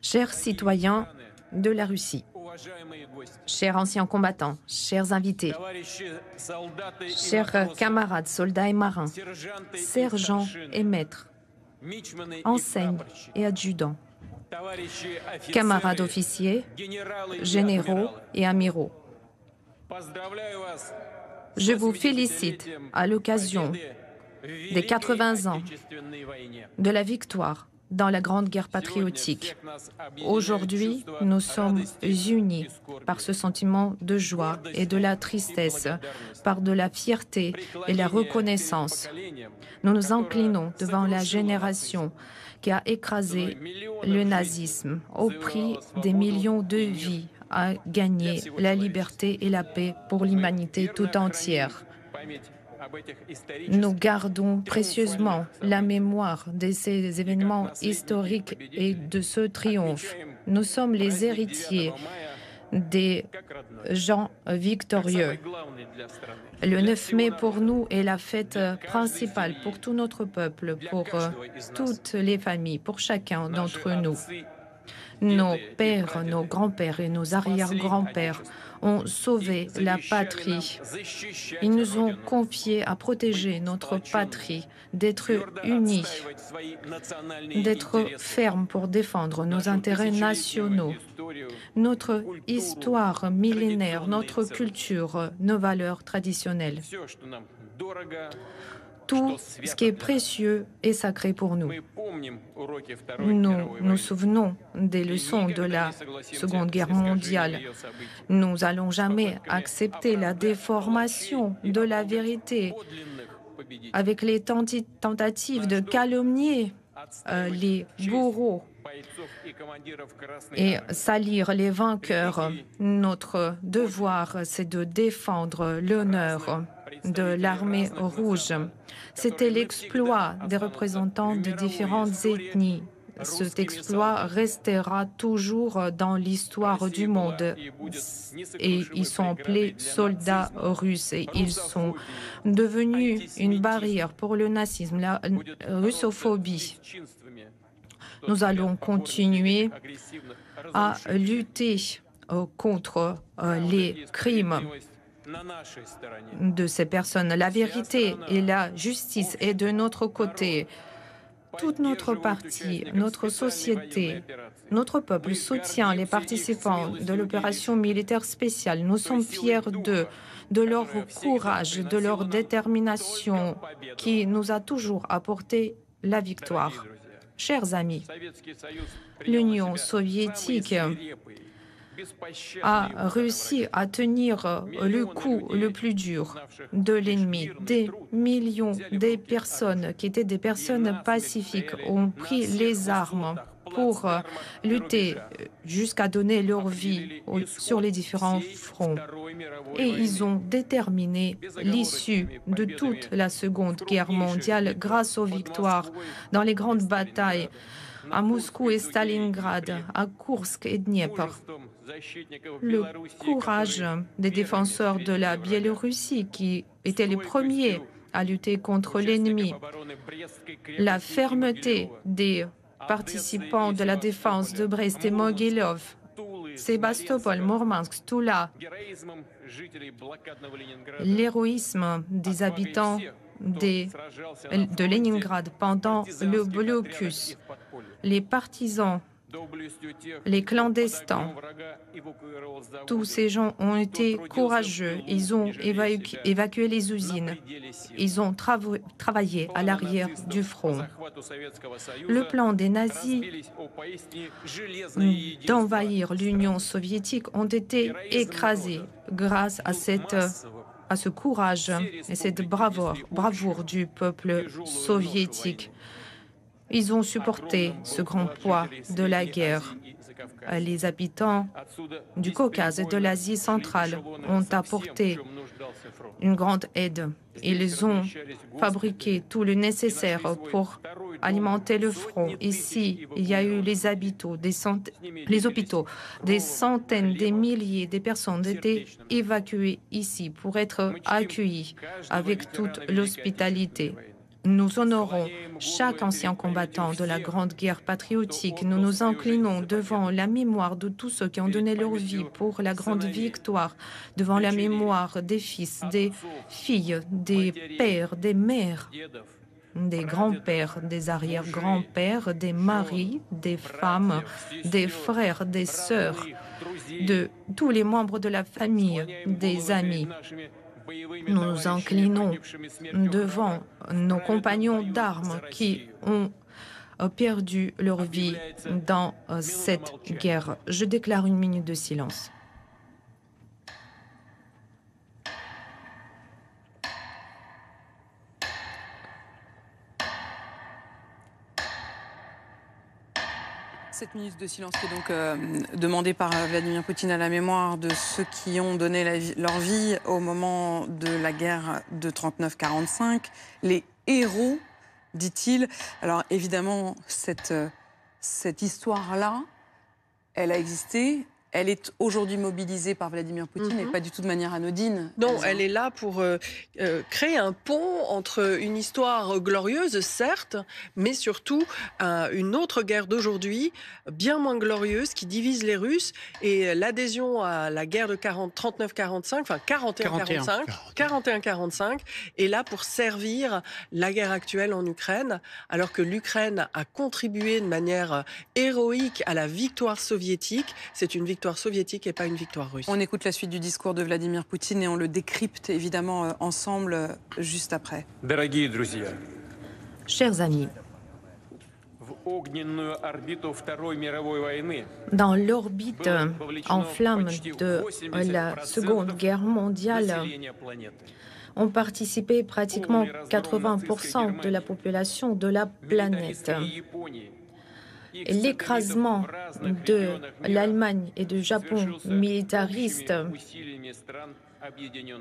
Chers citoyens de la Russie, chers anciens combattants, chers invités, chers camarades, soldats et marins, sergents et maîtres, enseignes et adjudants, camarades officiers, généraux et amiraux. Je vous félicite à l'occasion des 80 ans de la victoire dans la Grande Guerre patriotique. Aujourd'hui, nous sommes unis par ce sentiment de joie et de la tristesse, par de la fierté et la reconnaissance. Nous nous inclinons devant la génération qui a écrasé le nazisme au prix des millions de vies, a gagné la liberté et la paix pour l'humanité tout entière. Nous gardons précieusement la mémoire de ces événements historiques et de ce triomphe. Nous sommes les héritiers des gens victorieux. Le 9 mai pour nous est la fête principale pour tout notre peuple, pour toutes les familles, pour chacun d'entre nous. Nos pères, nos grands-pères et nos arrière-grands-pères ont sauvé la patrie. Ils nous ont confiés à protéger notre patrie, d'être unis, d'être fermes pour défendre nos intérêts nationaux, notre histoire millénaire, notre culture, nos valeurs traditionnelles. Tout ce qui est précieux et sacré pour nous. Nous nous souvenons des leçons de la Seconde Guerre mondiale. Nous n'allons jamais accepter la déformation de la vérité avec les tentatives de calomnier les bourreaux et salir les vainqueurs. Notre devoir, c'est de défendre l'honneur de l'armée rouge. C'était l'exploit des représentants de différentes ethnies. Cet exploit restera toujours dans l'histoire du monde. Et ils sont appelés soldats russes et ils sont devenus une barrière pour le nazisme, la russophobie. Nous allons continuer à lutter contre les crimes de ces personnes. La vérité et la justice est de notre côté. Toute notre partie, notre société, notre peuple soutient les participants de l'opération militaire spéciale. Nous sommes fiers d'eux, de leur courage, de leur détermination qui nous a toujours apporté la victoire. Chers amis, l'Union soviétique a réussi à tenir le coup le plus dur de l'ennemi. Des millions de personnes qui étaient des personnes pacifiques ont pris les armes pour lutter jusqu'à donner leur vie sur les différents fronts. Et ils ont déterminé l'issue de toute la Seconde Guerre mondiale grâce aux victoires dans les grandes batailles à Moscou et Stalingrad, à Koursk et Dniepr. Le courage des défenseurs de la Biélorussie qui étaient les premiers à lutter contre l'ennemi, la fermeté des participants de la défense de Brest et Mogilov, Sébastopol, Mourmansk, Toula, l'héroïsme des habitants de Leningrad pendant le blocus, les partisans, les clandestins, tous ces gens ont été courageux. Ils ont évacué les usines. Ils ont travaillé à l'arrière du front. Le plan des nazis d'envahir l'Union soviétique ont été écrasés grâce à ce courage et cette bravoure du peuple soviétique. Ils ont supporté ce grand poids de la guerre. Les habitants du Caucase et de l'Asie centrale ont apporté une grande aide. Ils ont fabriqué tout le nécessaire pour alimenter le front. Ici, il y a eu les hôpitaux, des centaines, des milliers de personnes ont été évacuées ici pour être accueillies avec toute l'hospitalité. Nous honorons chaque ancien combattant de la Grande Guerre patriotique. Nous nous inclinons devant la mémoire de tous ceux qui ont donné leur vie pour la grande victoire, devant la mémoire des fils, des filles, des pères, des mères, des grands-pères, des arrière-grands-pères, des maris, des femmes, des frères, des sœurs, de tous les membres de la famille, des amis. Nous nous inclinons devant nos compagnons d'armes qui ont perdu leur vie dans cette guerre. Je déclare 1 minute de silence. Cette minute de silence qui est donc demandée par Vladimir Poutine à la mémoire de ceux qui ont donné leur vie au moment de la guerre de 39-45. Les héros, dit-il. Alors évidemment, cette histoire-là, elle a existé. Elle est aujourd'hui mobilisée par Vladimir Poutine et pas du tout de manière anodine. Non, elle est là pour créer un pont entre une histoire glorieuse, certes, mais surtout une autre guerre d'aujourd'hui, bien moins glorieuse, qui divise les Russes. Et l'adhésion à la guerre de 39-45, enfin 41-45, est là pour servir la guerre actuelle en Ukraine, alors que l'Ukraine a contribué de manière héroïque à la victoire soviétique. C'est une victoire soviétique et pas une victoire russe. On écoute la suite du discours de Vladimir Poutine et on le décrypte évidemment ensemble juste après. Chers amis, dans l'orbite en flammes de la Seconde Guerre mondiale, ont participé pratiquement 80% de la population de la planète. L'écrasement de l'Allemagne et du Japon militaristes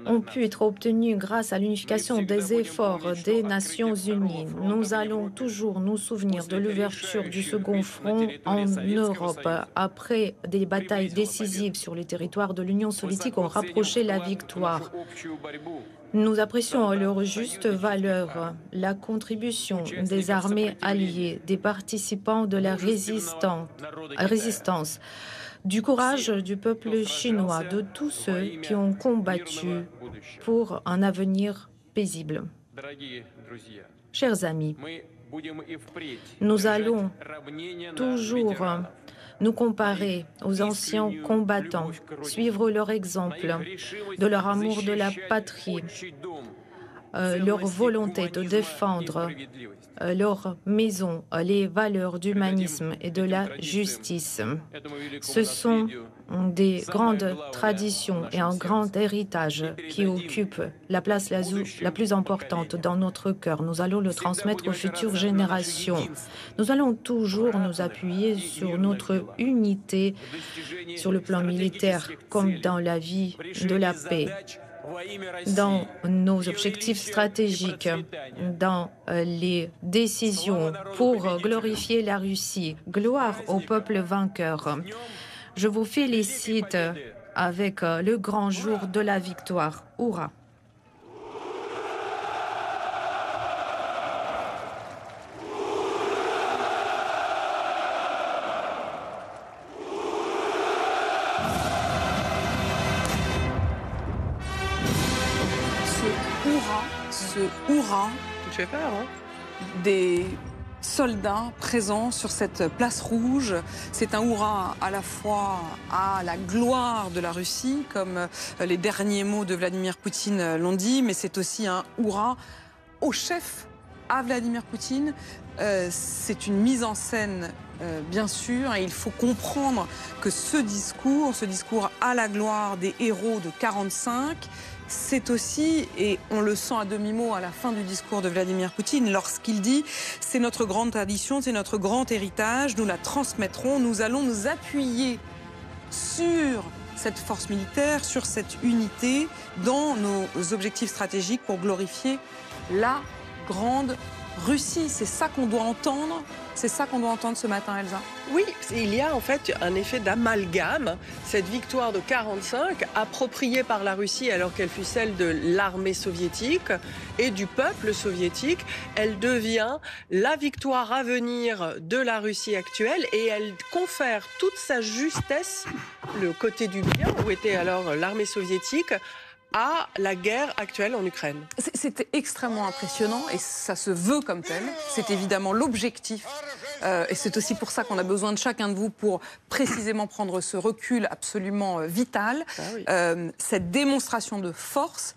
ont pu être obtenus grâce à l'unification des efforts des Nations Unies. Nous allons toujours nous souvenir de l'ouverture du second front en Europe. Après des batailles décisives sur le territoire de l'Union soviétique ont rapproché la victoire. Nous apprécions leur juste valeur, la contribution des armées alliées, des participants de la résistance, du courage du peuple chinois, de tous ceux qui ont combattu pour un avenir paisible. Chers amis, nous allons toujours nous comparer aux anciens combattants, suivre leur exemple, de leur amour de la patrie, leur volonté de défendre leur maison, les valeurs d'humanisme et de la justice. Ce sont des grandes traditions et un grand héritage qui occupent la place la plus importante dans notre cœur. Nous allons le transmettre aux futures générations. Nous allons toujours nous appuyer sur notre unité sur le plan militaire comme dans la vie de la paix, dans nos objectifs stratégiques, dans les décisions pour glorifier la Russie. Gloire au peuple vainqueur. Je vous félicite avec le grand jour de la victoire. Hourra! Ce hurrah des soldats présents sur cette place rouge. C'est un hurrah à la fois à la gloire de la Russie, comme les derniers mots de Vladimir Poutine l'ont dit, mais c'est aussi un hurrah au chef, à Vladimir Poutine. C'est une mise en scène, bien sûr, et il faut comprendre que ce discours à la gloire des héros de 45, c'est aussi, et on le sent à demi-mot à la fin du discours de Vladimir Poutine, lorsqu'il dit « c'est notre grande tradition, c'est notre grand héritage, nous la transmettrons, nous allons nous appuyer sur cette force militaire, sur cette unité, dans nos objectifs stratégiques pour glorifier la grande Russie. C'est ça qu'on doit entendre. C'est ça qu'on doit entendre ce matin, Elsa. Oui, il y a en fait un effet d'amalgame. Cette victoire de 45, appropriée par la Russie alors qu'elle fut celle de l'armée soviétique et du peuple soviétique, elle devient la victoire à venir de la Russie actuelle et elle confère toute sa justesse, le côté du bien, où était alors l'armée soviétique, à la guerre actuelle en Ukraine. C'était extrêmement impressionnant et ça se veut comme tel. C'est évidemment l'objectif. Et c'est aussi pour ça qu'on a besoin de chacun de vous pour précisément prendre ce recul absolument vital. Ah oui. Cette démonstration de force,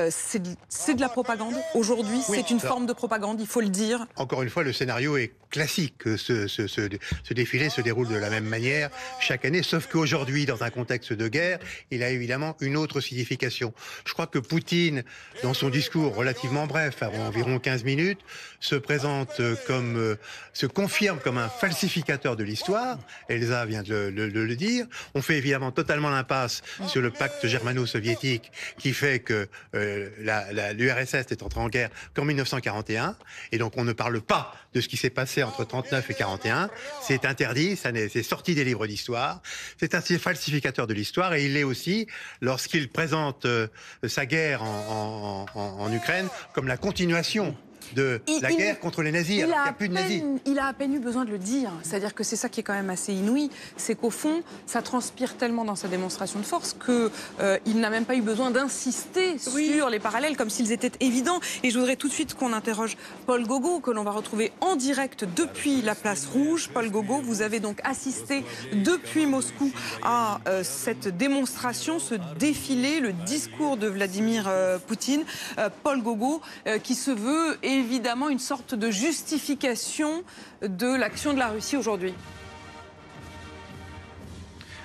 c'est de la propagande. Aujourd'hui, Oui, c'est une forme de propagande, il faut le dire. Encore une fois, le scénario est classique. Ce défilé se déroule de la même manière chaque année, sauf qu'aujourd'hui, dans un contexte de guerre, il a évidemment une autre signification. Je crois que Poutine, dans son discours relativement bref, environ 15 minutes, se confirme comme un falsificateur de l'histoire. Elsa vient de le dire. On fait évidemment totalement l'impasse sur le pacte germano-soviétique qui fait que l'URSS est entrée en guerre qu'en 1941. Et donc on ne parle pas de ce qui s'est passé entre 39 et 41. C'est interdit, c'est sorti des livres d'histoire. C'est un falsificateur de l'histoire et il l'est aussi lorsqu'il présente sa guerre en Ukraine comme la continuation de la guerre contre les nazis. Il Alors qu'il a, n'y a plus de nazis. il a à peine eu besoin de le dire. C'est-à-dire que c'est ça qui est quand même assez inouï. C'est qu'au fond, ça transpire tellement dans sa démonstration de force qu'il n'a même pas eu besoin d'insister sur les parallèles comme s'ils étaient évidents. Et je voudrais tout de suite qu'on interroge Paul Gogo, que l'on va retrouver en direct depuis la place Rouge. Paul Gogo, vous avez donc assisté depuis Moscou à cette démonstration, ce défilé, le discours de Vladimir Poutine. Paul Gogo, qui se veut évidemment une sorte de justification de l'action de la Russie aujourd'hui.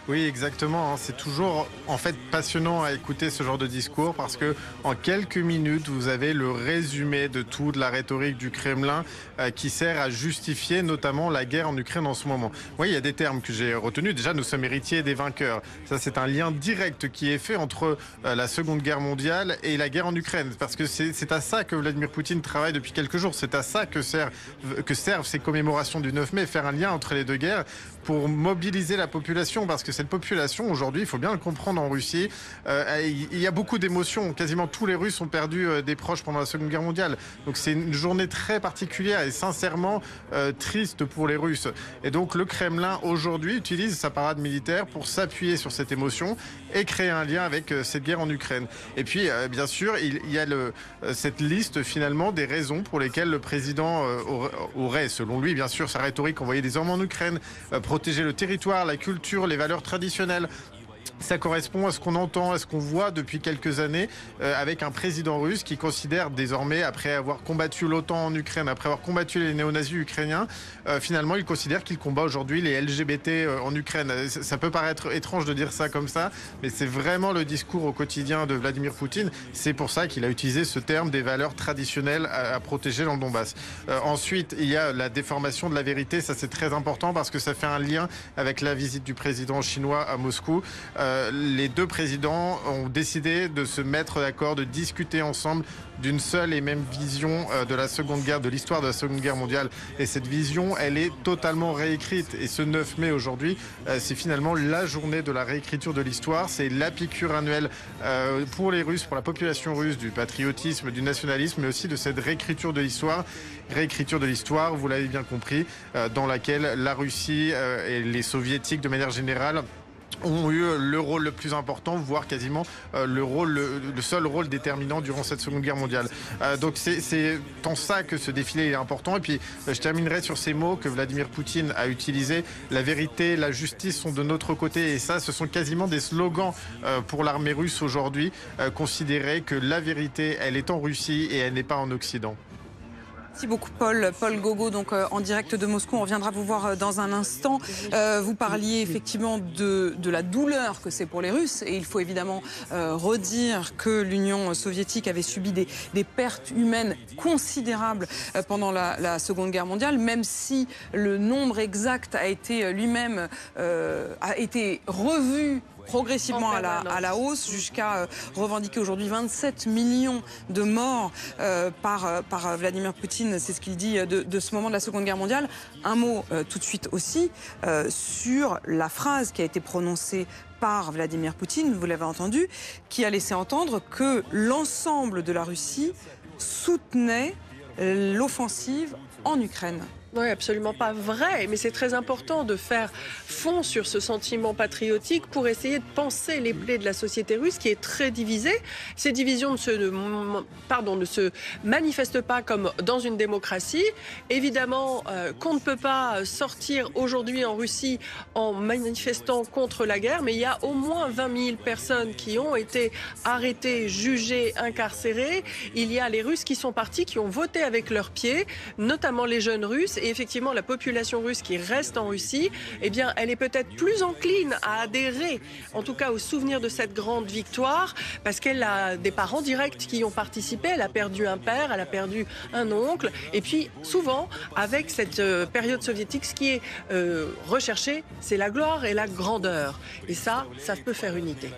Oui, exactement. C'est toujours en fait passionnant à écouter ce genre de discours parce que en quelques minutes, vous avez le résumé de toute la rhétorique du Kremlin qui sert à justifier notamment la guerre en Ukraine en ce moment. Oui, il y a des termes que j'ai retenus. Déjà, nous sommes héritiers des vainqueurs. Ça, c'est un lien direct qui est fait entre la Seconde Guerre mondiale et la guerre en Ukraine. Parce que c'est à ça que Vladimir Poutine travaille depuis quelques jours. C'est à ça que servent ces commémorations du 9 mai, faire un lien entre les deux guerres pour mobiliser la population. Parce que cette population, aujourd'hui, il faut bien le comprendre en Russie, il y a beaucoup d'émotions. Quasiment tous les Russes ont perdu des proches pendant la Seconde Guerre mondiale. Donc c'est une journée très particulière et sincèrement triste pour les Russes. Et donc le Kremlin, aujourd'hui, utilise sa parade militaire pour s'appuyer sur cette émotion et créer un lien avec cette guerre en Ukraine. Et puis, bien sûr, il y a cette liste, finalement, des raisons pour lesquelles le président aurait, selon lui, bien sûr, sa rhétorique envoyée des hommes en Ukraine, protéger le territoire, la culture, les valeurs traditionnelles. Ça correspond à ce qu'on entend, à ce qu'on voit depuis quelques années avec un président russe qui considère désormais, après avoir combattu l'OTAN en Ukraine, après avoir combattu les néo-nazis ukrainiens, finalement il considère qu'il combat aujourd'hui les LGBT en Ukraine. Ça peut paraître étrange de dire ça comme ça, mais c'est vraiment le discours au quotidien de Vladimir Poutine. C'est pour ça qu'il a utilisé ce terme des valeurs traditionnelles à protéger dans le Donbass. Ensuite, il y a la déformation de la vérité. Ça, c'est très important parce que ça fait un lien avec la visite du président chinois à Moscou. Les deux présidents ont décidé de se mettre d'accord, de discuter ensemble d'une seule et même vision de la Seconde Guerre, de l'histoire de la Seconde Guerre mondiale. Et cette vision, elle est totalement réécrite. Et ce 9 mai aujourd'hui, c'est finalement la journée de la réécriture de l'histoire. C'est la piqûre annuelle pour les Russes, pour la population russe, du patriotisme, du nationalisme, mais aussi de cette réécriture de l'histoire. Réécriture de l'histoire, vous l'avez bien compris, dans laquelle la Russie et les Soviétiques, de manière générale, ont eu le rôle le plus important, voire quasiment le seul rôle déterminant durant cette Seconde Guerre mondiale. Donc c'est en ça que ce défilé est important. Et puis je terminerai sur ces mots que Vladimir Poutine a utilisés. La vérité, la justice sont de notre côté. Et ça, ce sont quasiment des slogans pour l'armée russe aujourd'hui. Considérer que la vérité, elle est en Russie et elle n'est pas en Occident. Merci beaucoup Paul Gogo, donc en direct de Moscou. On reviendra vous voir dans un instant. Vous parliez effectivement de la douleur que c'est pour les Russes et il faut évidemment redire que l'Union soviétique avait subi des pertes humaines considérables pendant la Seconde Guerre mondiale, même si le nombre exact a été lui-même a été revu progressivement à la hausse, jusqu'à revendiquer aujourd'hui 27 millions de morts par Vladimir Poutine. C'est ce qu'il dit de ce moment de la Seconde Guerre mondiale. Un mot tout de suite aussi sur la phrase qui a été prononcée par Vladimir Poutine, vous l'avez entendu, qui a laissé entendre que l'ensemble de la Russie soutenait l'offensive en Ukraine. Oui, absolument pas vrai, mais c'est très important de faire fond sur ce sentiment patriotique pour essayer de penser les plaies de la société russe qui est très divisée. Ces divisions ne se manifestent pas comme dans une démocratie. Évidemment, qu'on ne peut pas sortir aujourd'hui en Russie en manifestant contre la guerre, mais il y a au moins 20 000 personnes qui ont été arrêtées, jugées, incarcérées. Il y a les Russes qui sont partis, qui ont voté avec leurs pieds, notamment les jeunes Russes. Et effectivement, la population russe qui reste en Russie, eh bien, elle est peut-être plus encline à adhérer, en tout cas au souvenir de cette grande victoire, parce qu'elle a des parents directs qui y ont participé. Elle a perdu un père, elle a perdu un oncle. Et puis, souvent, avec cette période soviétique, ce qui est recherché, c'est la gloire et la grandeur. Et ça peut faire unité.